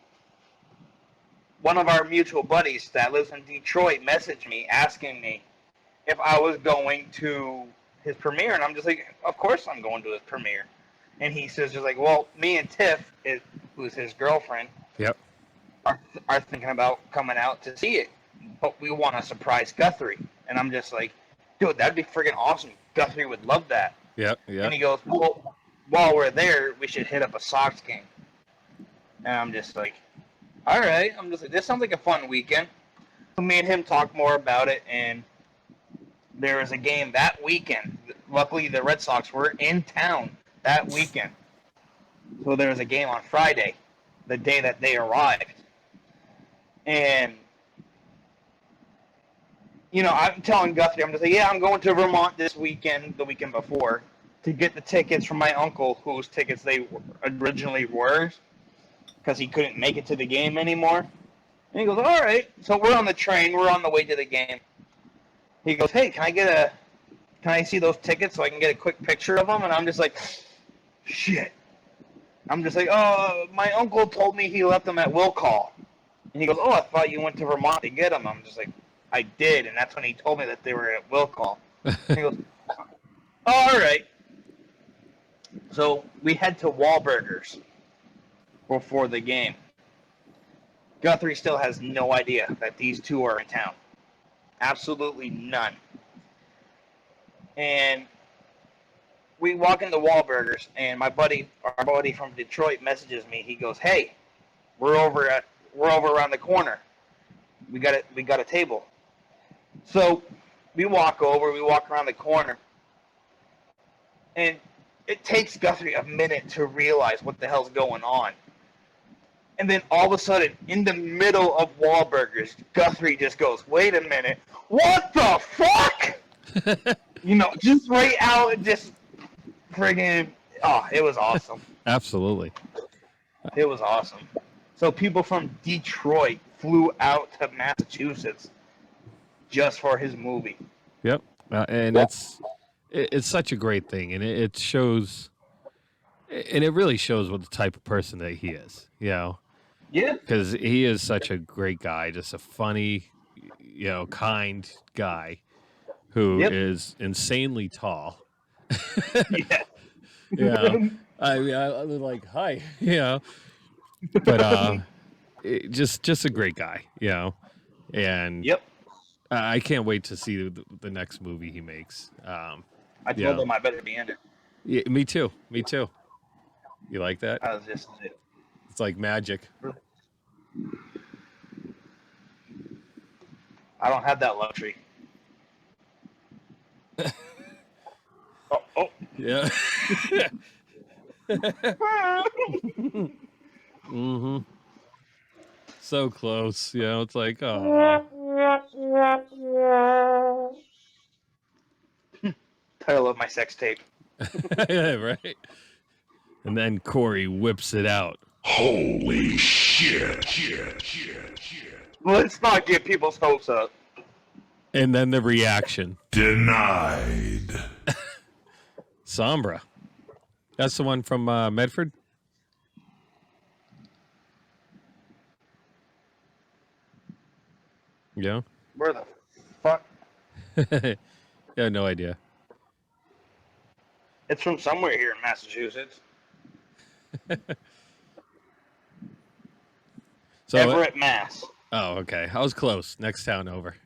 one of our mutual buddies that lives in Detroit messaged me asking me if I was going to his premiere. And I'm just like, of course I'm going to his premiere. And he says, just like, well, me and Tiff, who's his girlfriend, Yep. are thinking about coming out to see it. But we want to surprise Guthrie. And I'm just like, dude, that'd be freaking awesome. Guthrie would love that. Yep. And Yep. he goes, well, while we're there, we should hit up a Sox game. And I'm just like, all right. I'm just like, this sounds like a fun weekend. So me and him talked more about it, and there was a game that weekend. Luckily, the Red Sox were in town that weekend. So there was a game on Friday, the day that they arrived. And, you know, I'm telling Guthrie, I'm just like, yeah, I'm going to Vermont this weekend, the weekend before, to get the tickets from my uncle, whose tickets they originally were, because he couldn't make it to the game anymore. And he goes, all right. So we're on the train. We're on the way to the game. He goes, hey, can I see those tickets so I can get a quick picture of them? And I'm just like, shit. I'm just like, oh, my uncle told me he left them at Will Call. And he goes, oh, I thought you went to Vermont to get them. I'm just like, I did. And that's when he told me that they were at Will Call. And he goes, oh, all right. So we head to Wahlburgers before the game. Guthrie still has no idea that these two are in town. Absolutely none. And we walk into Wahlburgers, and our buddy from Detroit messages me. He goes, "Hey, we're over around the corner. We got a table." So we walk around the corner, and it takes Guthrie a minute to realize what the hell's going on. And then all of a sudden, in the middle of Wahlburgers, Guthrie just goes, wait a minute, what the fuck? You know, just right out and just friggin', oh, it was awesome. Absolutely. It was awesome. So people from Detroit flew out to Massachusetts just for his movie. Yep. And it's such a great thing, and it shows, and it really shows what the type of person that he is, you know. Yeah. Because he is such a great guy, just a funny, you know, kind guy who is insanely tall. Yeah. Yeah. I mean, I was like, hi, you know. But just a great guy, you know. And Yep. I can't wait to see the next movie he makes. I told him I better be in it. Yeah, me too. Me too. You like that? I was just, It's like magic. I don't have that luxury. Oh. Yeah. Mm-hmm. So close. You know, it's like, oh. Title of my sex tape. Yeah, right. And then Corey whips it out. Holy shit. Let's not get people's hopes up. And then the reaction. Denied. Sombra. That's the one from Medford? Yeah. Where the fuck? Yeah, no idea. It's from somewhere here in Massachusetts. So Everett, Mass. Oh, okay. I was close. Next town over.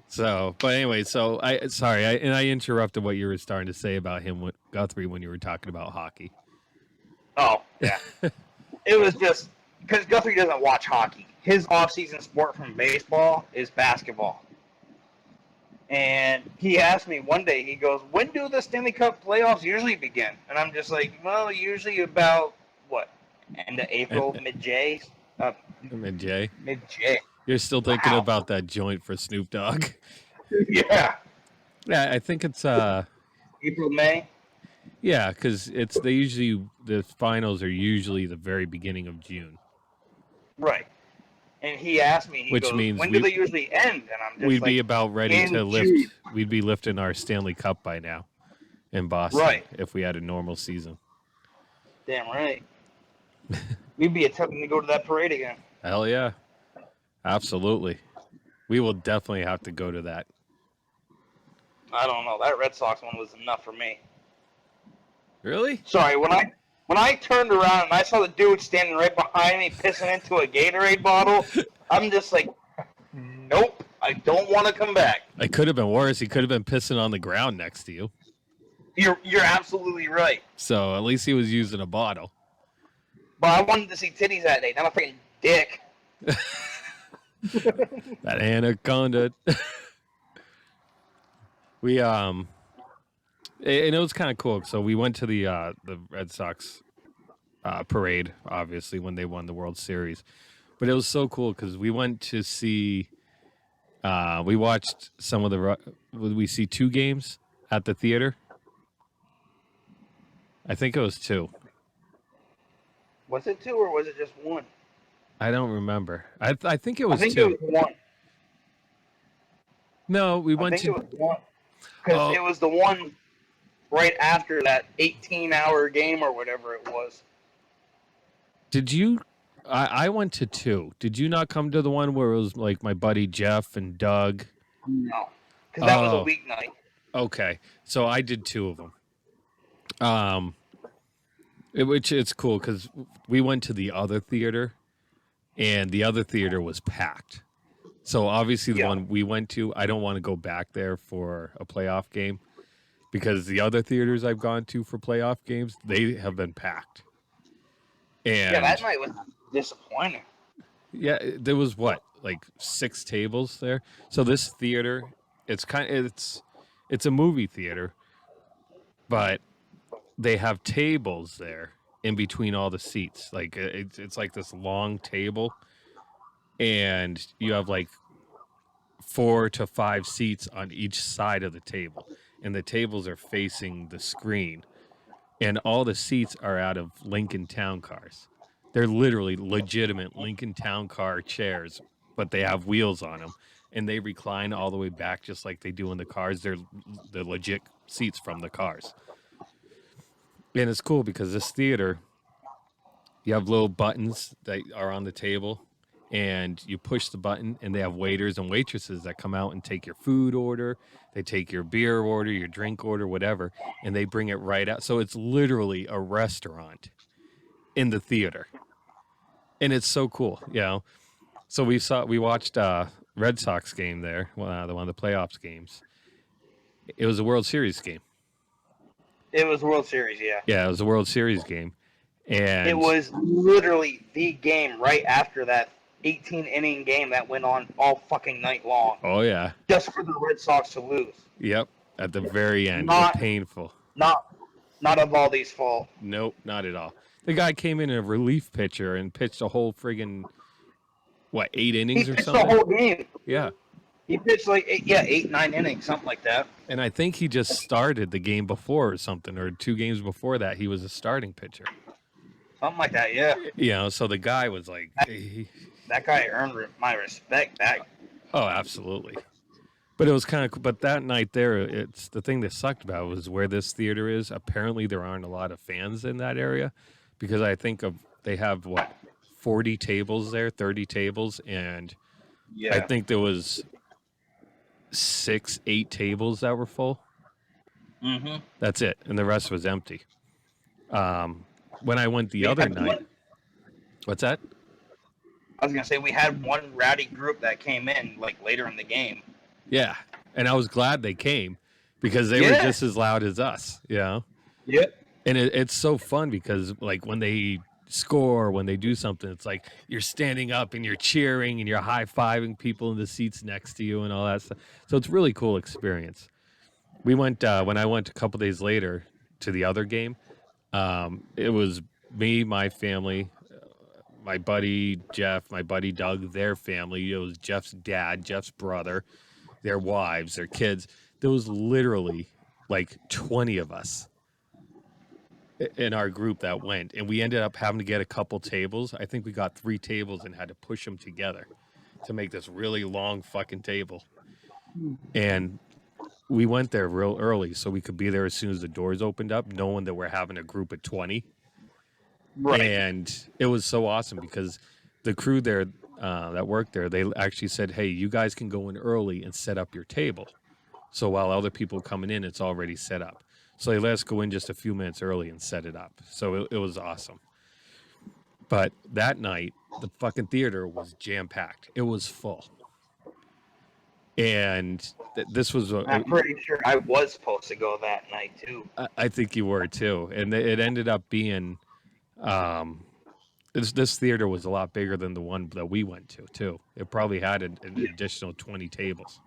So, but anyway, so I interrupted what you were starting to say about him, Guthrie, when you were talking about hockey. Oh, yeah. It was just because Guthrie doesn't watch hockey. His off-season sport from baseball is basketball. And he asked me one day, he goes, when do the Stanley Cup playoffs usually begin? And I'm just like, well, usually about, what, end of April, mid-J? Mid-J. Mid-J. You're still thinking Wow. about that joint for Snoop Dogg. Yeah. Yeah, I think it's April, May. yeah, because the finals are usually the very beginning of June. Right. And he asked me, he Which goes, means when do they usually end? And I'm just we'd like, be about ready in to lift. June. We'd be lifting our Stanley Cup by now in Boston, Right. if we had a normal season. Damn right. We'd be attempting to go to that parade again. Hell yeah, absolutely. We will definitely have to go to that. I don't know. That Red Sox one was enough for me. Really? Sorry, when I turned around and I saw the dude standing right behind me pissing into a Gatorade bottle, I'm just like, nope, I don't want to come back. It could have been worse. He could have been pissing on the ground next to you. You're absolutely right. So at least he was using a bottle. But I wanted to see titties that day, not a freaking dick. That anaconda. We and it was kind of cool. So we went to the Red Sox parade, obviously when they won the World Series. But it was so cool because we went to see. We watched some of the. We see 2 games at the theater. I think it was 2. Was it 2 or was it just 1? I don't remember. I think it was I think 2. it was 1. No, we I went think to. it was 1. Because it was the one right after that 18-hour game or whatever it was. Did you? I went to 2. Did you not come to the one where it was like my buddy Jeff and Doug? No. Because that was a Oh. weeknight. Okay, so I did 2 of them. Which it's cool because we went to the other theater, and the other theater was packed. So obviously the one we went to, I don't want to go back there for a playoff game because the other theaters I've gone to for playoff games, they have been packed. And Yeah, that night was disappointing. yeah, there was what, like 6 tables there. So this theater, it's a movie theater, but they have tables there in between all the seats. Like it's like this long table, and you have like 4 to 5 seats on each side of the table, and the tables are facing the screen, and all the seats are out of Lincoln Town Cars. They're literally legitimate Lincoln Town Car chairs, but they have wheels on them, and they recline all the way back just like they do in the cars. They're the legit seats from the cars. And it's cool because this theater, you have little buttons that are on the table, and you push the button, and they have waiters and waitresses that come out and take your food order. They take your beer order, your drink order, whatever, and they bring it right out. So it's literally a restaurant in the theater. And it's so cool, you know. So we watched Red Sox game there, the one of the playoffs games. It was a World Series game. It was World Series, yeah. Yeah, it was a World Series game. And It was literally the game right after that 18-inning game that went on all fucking night long, oh yeah, just for the Red Sox to lose. yep. At the very end, Not, painful. not, not Evaldi's fault. Nope, not at all. The guy came in a relief pitcher and pitched a whole friggin' what 8 He innings or pitched the something. whole game. Yeah, He pitched like 8-9 innings, something like that. and I think he just started the game before or something, or 2 games before that. He was a starting pitcher. Something like that, yeah. You know, so the guy was like, That guy earned my respect. oh, absolutely. But it was kind of, but that night there, it's the thing that sucked about it was where this theater is. Apparently, there aren't a lot of fans in that area because I think they have what 40 tables there, 30 tables, and Yeah. I think there was 6, 8 tables that were full. Mm-hmm. That's it, and the rest was empty. When I went the other night, what's that? I was gonna say we had one rowdy group that came in like later in the game. Yeah, and I was glad they came because they were Yeah. just as loud as us, you know. Yep. And it's so fun because like when they score, when they do something, it's like you're standing up and you're cheering and you're high-fiving people in the seats next to you and all that stuff. So it's a really cool experience. We went when I went a couple days later to the other game. It was me, my family, my buddy Jeff, my buddy Doug, their family. It was Jeff's dad, Jeff's brother, their wives, their kids. There was literally like 20 of us in our group that went, and we ended up having to get a couple tables. I think we got 3 tables and had to push them together to make this really long fucking table. And we went there real early so we could be there as soon as the doors opened up, knowing that we're having a group of 20. Right. And it was so awesome because the crew there that worked there, they actually said, hey, you guys can go in early and set up your table. So while other people are coming in, it's already set up. So they let us go in just a few minutes early and set it up. So it was awesome. But that night, the fucking theater was jam-packed. It was full. And this was... I'm pretty sure I was supposed to go that night too. I think you were too. And it ended up being... This theater was a lot bigger than the one that we went to, too. It probably had an additional 20 tables.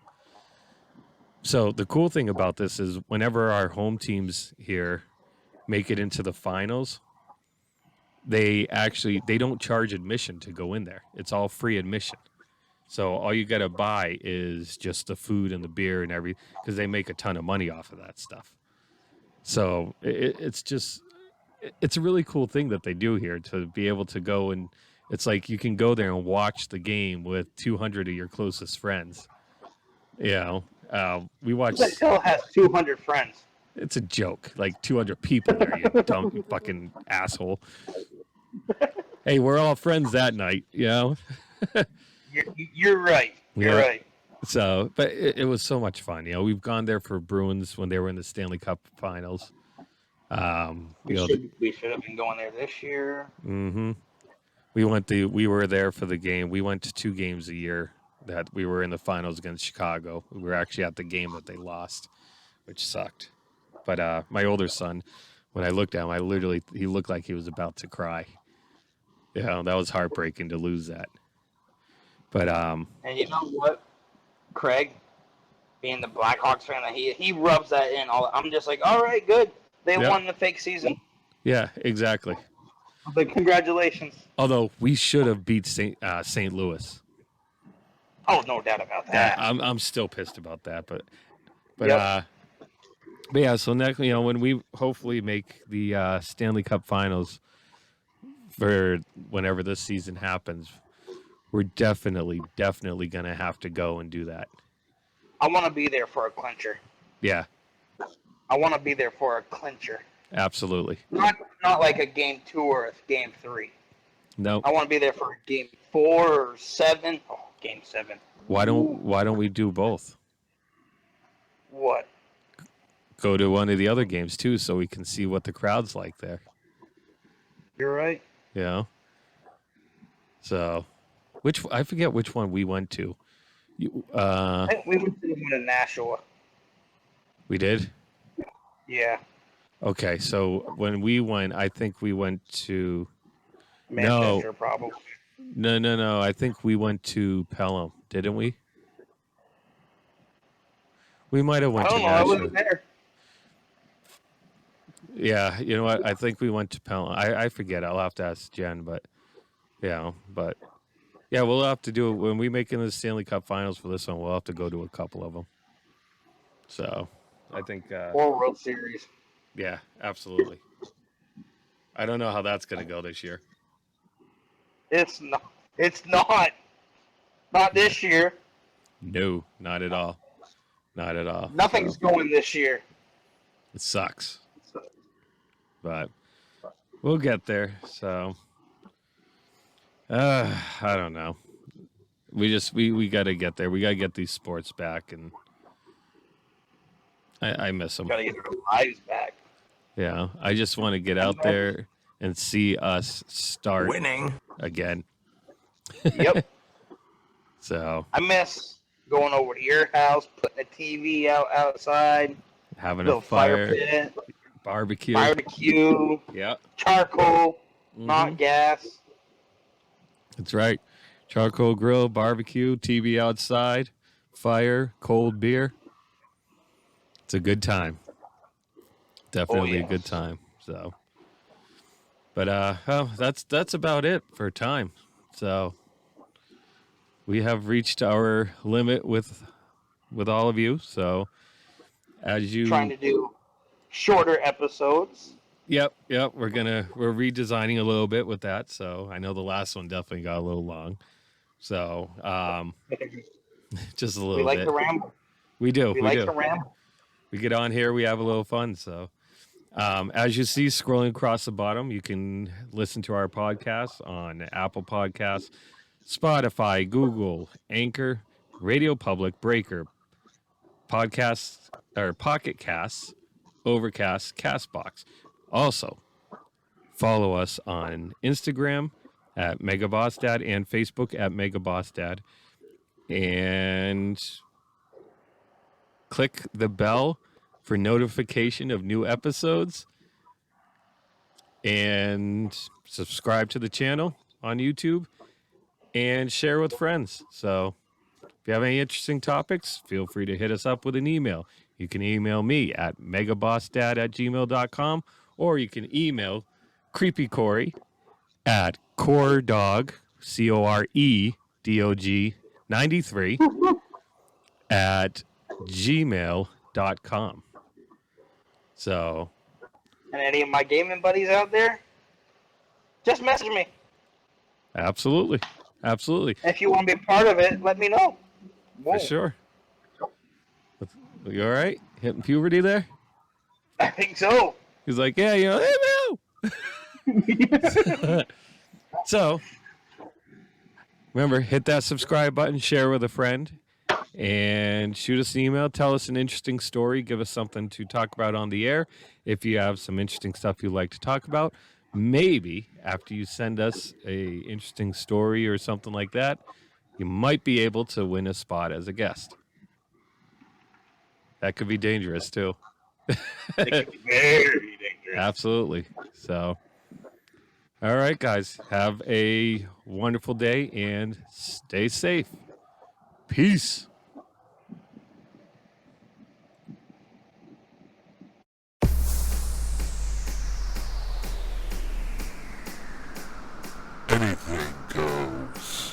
So the cool thing about this is whenever our home teams here make it into the finals, they don't charge admission to go in there. It's all free admission. So all you got to buy is just the food and the beer and everything because they make a ton of money off of that stuff. So it's a really cool thing that they do here to be able to go and it's like you can go there and watch the game with 200 of your closest friends. You know, we watched. That still has 200 friends. It's a joke, like 200 people there, you dumb fucking asshole. Hey, we're all friends that night, you know? You're right. You're Yeah. right. So, but it was so much fun. You know, we've gone there for Bruins when they were in the Stanley Cup Finals. We should have been going there this year. Mm-hmm. We were there for the game. We went to 2 games a year that we were in the finals against Chicago. We were actually at the game that they lost, which sucked. But my older son, when I looked at him, he looked like he was about to cry. Yeah, that was heartbreaking to lose that. But And you know what, Craig, being the Blackhawks fan that he rubs that in. I'm just like, all right, good. They Yeah. won the fake season. yeah, exactly. I'm like, congratulations. Although we should have beat St. Louis. Oh, no doubt about that. I'm still pissed about that, but Yep. but yeah. So next, you know, when we hopefully make the Stanley Cup Finals for whenever this season happens, we're definitely gonna have to go and do that. I want to be there for a clincher. Yeah, I want to be there for a clincher. absolutely. Not like a game 2 or a game 3. No, I want to be there for a game 4 or 7. Oh, game 7. why don't we do both? What? Go to one of the other games too, so we can see what the crowd's like there. You're right. You know. So, I forget which one we went to. I think we went to the one in Nashua. We did. Yeah. Okay, so when we went, I think we went to Manchester, probably. no. I think we went to Pelham, didn't we? We might have I went to don't know. I Nashville. wasn't there. Yeah, you know what? I think we went to Pelham. I forget. I'll have to ask Jen, but yeah, we'll have to do it when we make it in the Stanley Cup Finals for this one. We'll have to go to a couple of them. So, I think, Or World Series. yeah, absolutely. I don't know how that's going to go this year. It's not. It's not. Not this year. No, not at all. Not at all. Nothing's going this year. It sucks, but we'll get there. So, I don't know. We got to get there. We got to get these sports back, and I miss them. Gotta get our lives back. Yeah, I just want to get out there and see us start Winning. again. Yep. So I miss going over to your house, putting a TV outside, having a little fire fire, pit, barbecue. barbecue, Yeah, charcoal, mhm. not gas. That's right. Charcoal grill, barbecue, TV outside, fire, cold beer. It's a good time. Definitely a good yes. time. So, but well, that's about it for time. So we have reached our limit with all of you. So as you Trying to do shorter episodes. Yep. We're redesigning a little bit with that. So I know the last one definitely got a little long. So just a We little like bit. to ramble. We do. We like to ramble. We get on here, we have a little fun. So as you see scrolling across the bottom, you can listen to our podcast on Apple Podcasts, Spotify, Google, Anchor, Radio Public, Breaker, Podcasts or Pocket Casts, Overcast, Castbox. Also, follow us on Instagram at MegaBossDad and Facebook at MegaBossDad. And click the bell for notification of new episodes. And subscribe to the channel on YouTube and share with friends. So if you have any interesting topics, feel free to hit us up with an email. You can email me at megabossdad@gmail.com, or you can email Creepy Corey at coredog, COREDOG 93 at gmail.com. So, And any of my gaming buddies out there, just message me. absolutely. If you want to be a part of it, let me know. For Whoa. sure. You all right? Hitting puberty there? I think so. He's like, yeah, hey, Bill. So, remember, hit that subscribe button, share with a friend, and shoot us an email. Tell us an interesting story. Give us something to talk about on the air. If you have some interesting stuff you'd like to talk about, maybe after you send us a interesting story or something like that, you might be able to win a spot as a guest. That could be dangerous too. It could be very dangerous. Absolutely. So, all right, guys, have a wonderful day and stay safe. Peace. Anything goes.